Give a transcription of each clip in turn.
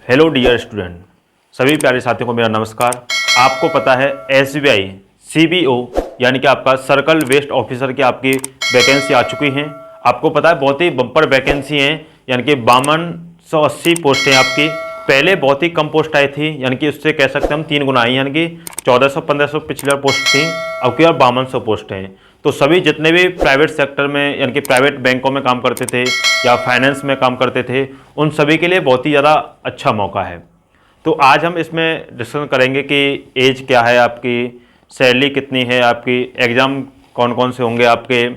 Hello dear student, सभी प्यारे साथियों को मेरा नमस्कार। आपको पता है SBI CBO यानी कि आपका सर्कल वेस्ट ऑफिसर की आपकी वैकेंसी आ चुकी हैं। आपको पता है बहुत ही बम्पर वैकेंसी हैं, यानी कि 5280 पोस्ट हैं आपकी। पहले बहुत ही कम पोस्ट आई थी, यानी कि उससे कह सकते हैं हम 3 गुना आई, यानी कि 1400-1500 पिछली बार पोस्ट थी, अब की बार 5200 पोस्ट हैं। तो सभी जितने भी प्राइवेट सेक्टर में यानी कि प्राइवेट बैंकों में काम करते थे या फाइनेंस में काम करते थे, उन सभी के लिए बहुत ही ज़्यादा अच्छा मौका है। तो आज हम इसमें डिस्कशन करेंगे कि एज क्या है आपकी, सैलरी कितनी है आपकी, एग्ज़ाम कौन कौन से होंगे आपके,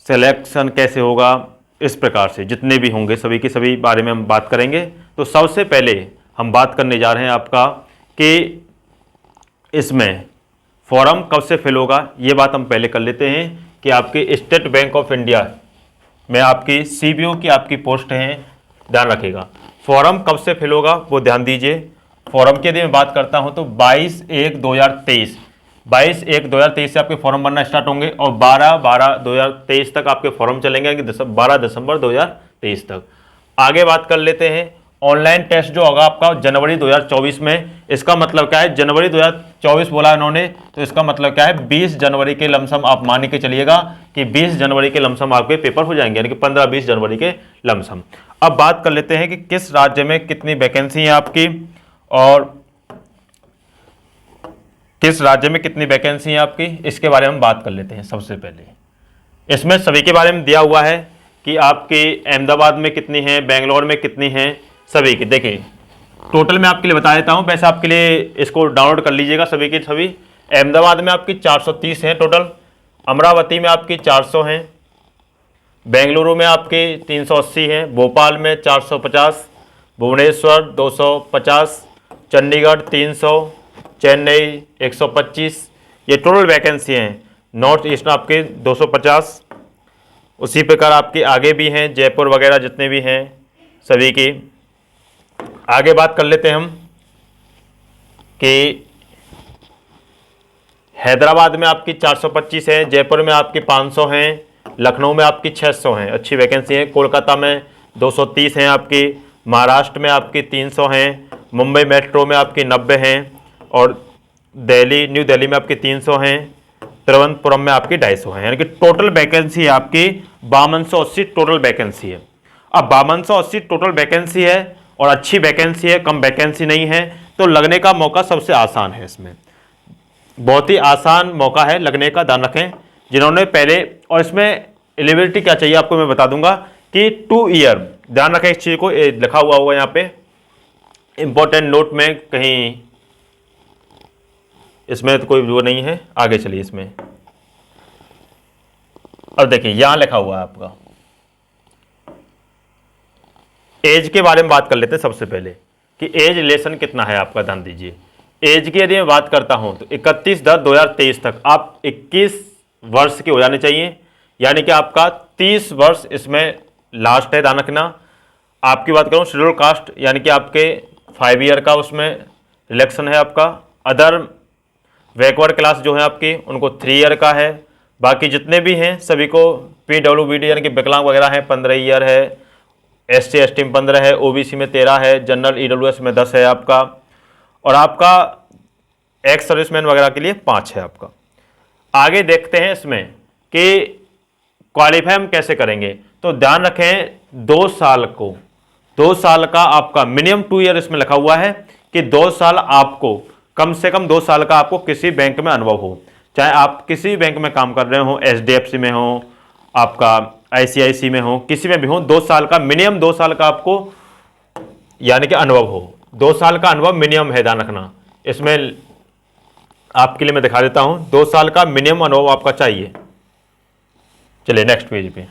सिलेक्शन कैसे होगा, इस प्रकार से जितने भी होंगे सभी के सभी बारे में हम बात करेंगे। तो सबसे पहले हम बात करने जा रहे हैं आपका कि इसमें फॉर्म कब से फिल होगा, ये बात हम पहले कर लेते हैं कि आपके स्टेट बैंक ऑफ इंडिया में आपकी CBO की आपकी पोस्ट हैं, ध्यान रखिएगा। फॉर्म कब से फिल होगा वो ध्यान दीजिए। फॉर्म की यदि मैं बात करता हूं तो 22/1/2023 से आपके फॉर्म बनना स्टार्ट होंगे और 12/12/2023 तक आपके फॉर्म चलेंगे, यानी 12 दिसंबर 2023 तक। आगे बात कर लेते हैं ऑनलाइन टेस्ट जो होगा आपका जनवरी 2024 में। इसका मतलब क्या है, जनवरी 2024 बोला इन्होंने, तो इसका मतलब क्या है 20 जनवरी के लमसम आप मान के चलिएगा कि 20 जनवरी के लमसम आपके पेपर हो जाएंगे, यानी कि 15-20 जनवरी के लमसम। अब बात कर लेते हैं कि किस राज्य में कितनी वैकेंसी है आपकी और किस राज्य में कितनी वैकेंसी है आपकी, इसके बारे में बात कर लेते हैं। सबसे पहले इसमें सभी के बारे में दिया हुआ है कि आपके अहमदाबाद में कितनी है, बेंगलोर में कितनी है, सभी की। देखिए टोटल मैं आपके लिए बता देता हूं, वैसे आपके लिए इसको डाउनलोड कर लीजिएगा सभी के सभी। अहमदाबाद में आपकी 430 हैं टोटल, अमरावती में आपकी 400 हैं, बेंगलुरु में आपके 380 हैं, भोपाल में 450, भुवनेश्वर 250, चंडीगढ़ 300, चेन्नई 125, ये टोटल वैकेंसी हैं। नॉर्थ ईस्ट में आपके 250, उसी प्रकार आपके आगे भी हैं जयपुर वगैरह जितने भी हैं सभी की। आगे बात कर लेते हैं हम कि हैदराबाद में आपकी 425 है, जयपुर में आपकी 500 हैं, लखनऊ में आपकी 600 हैं, अच्छी वैकेंसी है। कोलकाता में 230 हैं आपकी, महाराष्ट्र में आपकी 300 हैं, मुंबई मेट्रो में आपकी 90 हैं और न्यू दिल्ली में आपकी 300 हैं, तिरुवनंतपुरम में आपकी 250 हैं, यानी कि टोटल वैकेंसी है आपकी 5280 टोटल वैकेंसी है। अब 5280 टोटल वैकेंसी है और अच्छी वैकेंसी है, कम वैकेंसी नहीं है, तो लगने का मौका सबसे आसान है। इसमें बहुत ही आसान मौका है लगने का, ध्यान रखें जिन्होंने पहले। और इसमें एलिजिबिलिटी क्या चाहिए आपको मैं बता दूंगा कि 2 ईयर, ध्यान रखें इस चीज़ को, लिखा हुआ होगा यहाँ पे इंपॉर्टेंट नोट में कहीं, इसमें तो कोई वो नहीं है। आगे चलिए इसमें, अब देखिए यहां लिखा हुआ है आपका एज के बारे में बात कर लेते हैं सबसे पहले कि एज रिलेशन कितना है आपका, ध्यान दीजिए। एज की यदि मैं बात करता हूं तो 31/10/2023 तक आप 21 वर्ष के हो जाने चाहिए, यानी कि आपका 30 वर्ष इसमें लास्ट है, ध्यान रखना। आपकी बात करूं शेड्यूल कास्ट, यानी कि आपके 5 ईयर का उसमें रिलेक्शन है आपका। अदर बैकवर्ड क्लास जो है आपकी उनको 3 ईयर का है। बाकी जितने भी हैं सभी को PWBD यानी कि विकलांग वगैरह हैं 15 ईयर है, SC ST में 15 है, OBC में 13 है, जनरल EWS में 10 है आपका, और आपका एक्स सर्विसमैन वगैरह के लिए 5 है आपका। आगे देखते हैं इसमें कि क्वालिफाई हम कैसे करेंगे, तो ध्यान रखें 2 साल का आपका मिनिमम 2 ईयर इसमें लिखा हुआ है कि 2 साल आपको, कम से कम 2 साल का आपको किसी बैंक में अनुभव हो, चाहे आप किसी बैंक में काम कर रहे हो, HDFC में हो, आपका ICICI में हो, किसी में भी हो, 2 साल का मिनिमम, 2 साल का आपको यानी कि अनुभव हो। 2 साल का अनुभव मिनिमम है, ध्यान रखना। इसमें आपके लिए मैं दिखा देता हूं, 2 साल का मिनिमम अनुभव आपका चाहिए। चलिए नेक्स्ट पेज पे,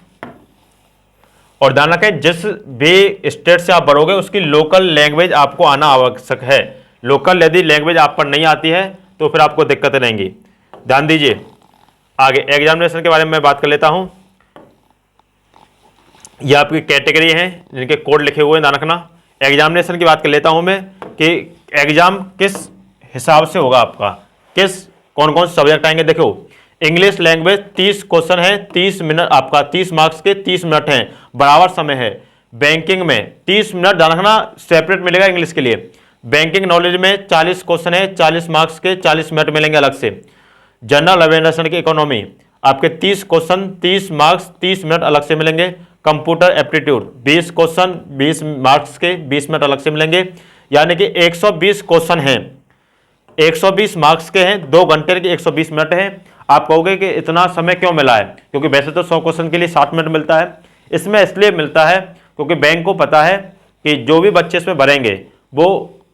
और ध्यान रखें जिस भी स्टेट से आप भरोगे उसकी लोकल लैंग्वेज आपको आना आवश्यक है। लोकल यदि लैंग्वेज आप पर नहीं आती है तो फिर आपको दिक्कतें रहेंगी, ध्यान दीजिए। आगे एग्जामिनेशन के बारे में मैं बात कर लेता हूं। यह आपकी कैटेगरी है जिनके कोड लिखे हुए हैं, ध्यान रखना। एग्जामिनेशन की बात कर लेता हूं मैं कि एग्जाम किस हिसाब से होगा आपका, कौन कौन से सब्जेक्ट आएंगे। देखो इंग्लिश लैंग्वेज 30 क्वेश्चन है, 30 मिनट आपका, 30 मार्क्स के 30 मिनट हैं, बराबर समय है। बैंकिंग में 30 मिनट ध्यान रखना, सेपरेट मिलेगा इंग्लिश के लिए। बैंकिंग नॉलेज में 40 क्वेश्चन है, 40 मार्क्स के 40 मिनट मिलेंगे अलग से। जनरल अवेयरनेस की इकोनॉमी आपके 30 क्वेश्चन 30 मार्क्स 30 मिनट अलग से मिलेंगे। कंप्यूटर एप्टीट्यूड 20 क्वेश्चन 20 मार्क्स के 20 मिनट अलग से मिलेंगे। यानी कि 120 क्वेश्चन हैं, 120 मार्क्स के हैं, 2 घंटे के 120 मिनट हैं। आप कहोगे कि इतना समय क्यों मिला है, क्योंकि वैसे तो 100 क्वेश्चन के लिए 60 मिनट मिलता है। इसमें इसलिए मिलता है क्योंकि बैंक को पता है कि जो भी बच्चे इसमें भरेंगे वो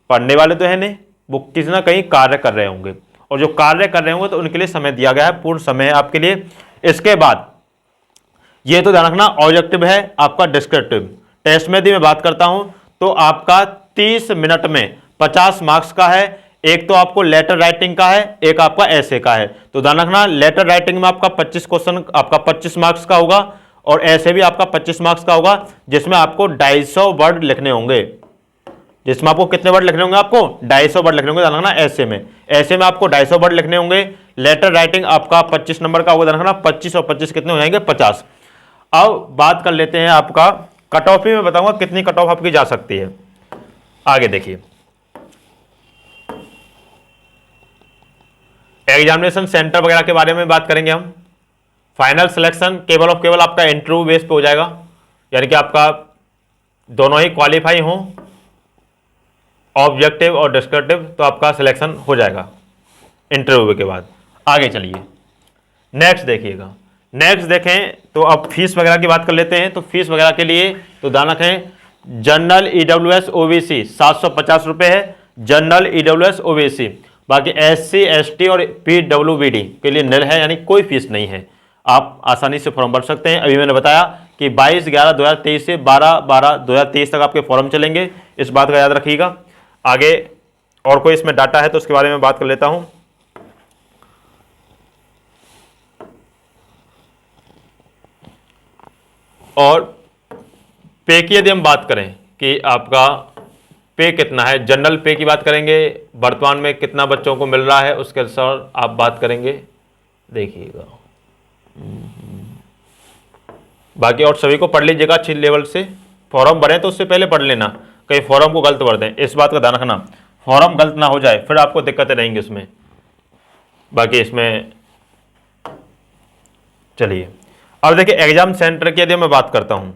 पढ़ने वाले तो है नहीं, वो किसी ना कहीं कार्य कर रहे होंगे, और जो कार्य कर रहे होंगे तो उनके लिए समय दिया गया है, पूर्ण समय है आपके लिए। इसके बाद ये तो ध्यान रखना ऑब्जेक्टिव है आपका। डिस्क्रिप्टिव टेस्ट में यदि मैं बात करता हूं तो आपका 30 मिनट में 50 मार्क्स का है। एक तो आपको लेटर राइटिंग का है, एक आपका ऐसे का है। तो ध्यान रखना लेटर राइटिंग में आपका 25 क्वेश्चन आपका 25 मार्क्स का होगा, और ऐसे भी आपका 25 मार्क्स का होगा, जिसमें आपको 250 वर्ड लिखने होंगे। जिसमें आपको कितने वर्ड लिखने होंगे, आपको 250 वर्ड लिखने होंगे। ध्यान रखना ऐसे में आपको 250 वर्ड लिखने होंगे। लेटर राइटिंग आपका 25 नंबर का होगा। ध्यान रखना 25 और 25 कितने हो जाएंगे, 50। अब बात कर लेते हैं आपका कट ऑफ ही मैं बताऊंगा कितनी कट ऑफ आपकी जा सकती है। आगे देखिए, एग्जामिनेशन सेंटर वगैरह के बारे में बात करेंगे हम। फाइनल सिलेक्शन केवल और केवल आपका इंटरव्यू बेस पे हो जाएगा, यानी कि आपका दोनों ही क्वालिफाई हों, ऑब्जेक्टिव और डिस्क्रिप्टिव, तो आपका सिलेक्शन हो जाएगा इंटरव्यू के बाद। आगे चलिए नेक्स्ट देखिएगा। नेक्स्ट देखें तो अब फीस वगैरह की बात कर लेते हैं। तो फीस वगैरह के लिए तो ध्यान रखें, जनरल ईडब्ल्यूएस ओबीसी 750 रुपये है, जनरल ईडब्ल्यूएस ओबीसी। बाकी एससी एसटी और पीडब्ल्यूबीडी के लिए निल है, यानी कोई फीस नहीं है, आप आसानी से फॉर्म भर सकते हैं। अभी मैंने बताया कि 22/11/2023 से 12/12/2023 तक आपके फॉर्म चलेंगे, इस बात का याद रखिएगा। आगे और कोई इसमें डाटा है तो उसके बारे में बात कर लेता हूं। और पे की यदि हम बात करें कि आपका पे कितना है, जनरल पे की बात करेंगे, वर्तमान में कितना बच्चों को मिल रहा है उसके अनुसार आप बात करेंगे, देखिएगा। बाकी और सभी को पढ़ लीजिएगा अच्छी लेवल से। फॉर्म भरें तो उससे पहले पढ़ लेना, कहीं फॉर्म को गलत भर दें, इस बात का ध्यान रखना, फॉर्म गलत ना हो जाए, फिर आपको दिक्कतें रहेंगी उसमें। बाकी इसमें चलिए अब देखिए, एग्जाम सेंटर की यदि मैं बात करता हूं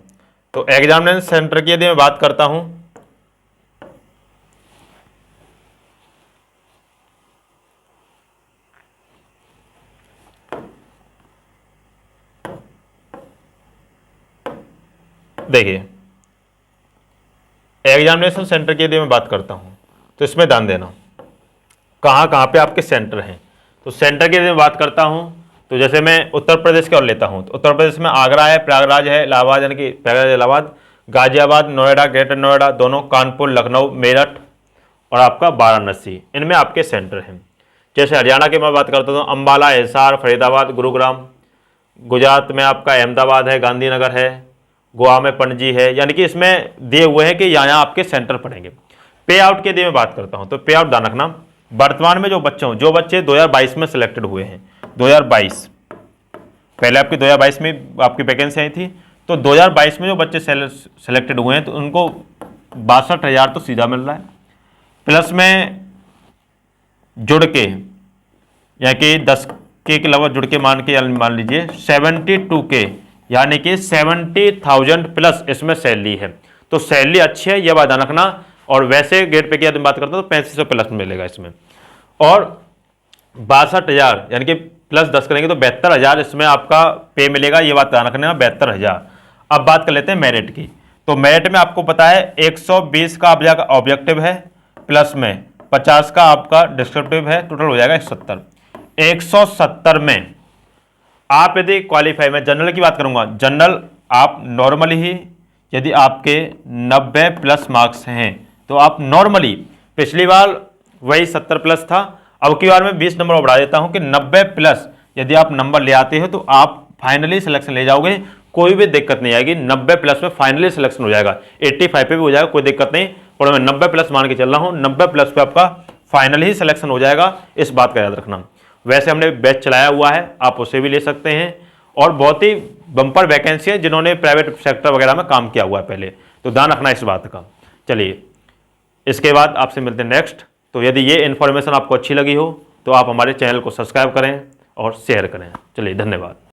तो एग्जामिनेशन सेंटर की यदि मैं बात करता हूं देखिए, एग्जामिनेशन सेंटर की यदि मैं बात करता हूं तो इसमें ध्यान देना कहां कहां पे आपके सेंटर हैं। तो सेंटर की यदि मैं बात करता हूं तो जैसे मैं उत्तर प्रदेश की ओर लेता हूं तो उत्तर प्रदेश में आगरा है, प्रयागराज है, इलाहाबाद यानी कि प्रयागराज इलाहाबाद, गाजियाबाद, नोएडा, ग्रेटर नोएडा दोनों, कानपुर, लखनऊ, मेरठ और आपका वाराणसी, इनमें आपके सेंटर हैं। जैसे हरियाणा की मैं बात करता हूँ, अम्बाला, हिसार, फरीदाबाद, गुरुग्राम। गुजरात में आपका अहमदाबाद है, गांधीनगर है, गोवा में पणजी है, यानी कि इसमें दिए हुए हैं कि यहाँ आपके सेंटर पड़ेंगे। पे आउट की यदि मैं बात करता हूँ तो पे आउट ध्यान रखना, वर्तमान में जो बच्चे 2022 में सिलेक्टेड हुए हैं, 2022 पहले आपकी 2022 में आपकी वैकेंसी आई थी, तो 2022 में जो बच्चे सेलेक्टेड हुए हैं तो उनको 62,000 तो सीधा मिल रहा है, प्लस में जुड़ के यानी कि 10K के अलावा जुड़ के मान लीजिए 72K यानी कि 70,000 प्लस इसमें सैलरी है। तो सैलरी अच्छी है, यह बात ध्यान रखना। और वैसे गेट पे की यदि बात करता हूँ तो 3500 प्लस मिलेगा इसमें, और 62,000 यानी कि प्लस 10 करेंगे तो 72,000 इसमें आपका पे मिलेगा, ये बात ध्यान रखना, 72,000। अब बात कर लेते हैं मेरिट की। तो मेरिट में आपको पता है 120 का आपका ऑब्जेक्टिव है, प्लस में 50 का आपका डिस्क्रिप्टिव है, टोटल हो जाएगा 170। 170 में आप यदि क्वालिफाई, मैं जनरल की बात करूंगा, जनरल आप नॉर्मली ही यदि आपके 90 प्लस मार्क्स हैं तो आप नॉर्मली, पिछली बार वही 70 प्लस था, अब की बार मैं 20 नंबर बढ़ा देता हूं कि 90 प्लस यदि आप नंबर ले आते हो तो आप फाइनली सिलेक्शन ले जाओगे, कोई भी दिक्कत नहीं आएगी। 90 प्लस में फाइनली सिलेक्शन हो जाएगा, 85 पे भी हो जाएगा, कोई दिक्कत नहीं, पर मैं 90 प्लस मान के चल रहा हूँ, 90 प्लस पे आपका फाइनली ही सिलेक्शन हो जाएगा, इस बात का याद रखना। वैसे हमने बैच चलाया हुआ है, आप उसे भी ले सकते हैं, और बहुत ही बम्पर वैकेंसी है जिन्होंने प्राइवेट सेक्टर वगैरह में काम किया हुआ है पहले, तो ध्यान रखना इस बात का। चलिए, इसके बाद आपसे मिलते हैं नेक्स्ट। तो यदि ये इन्फॉर्मेशन आपको अच्छी लगी हो तो आप हमारे चैनल को सब्सक्राइब करें और शेयर करें। चलिए, धन्यवाद।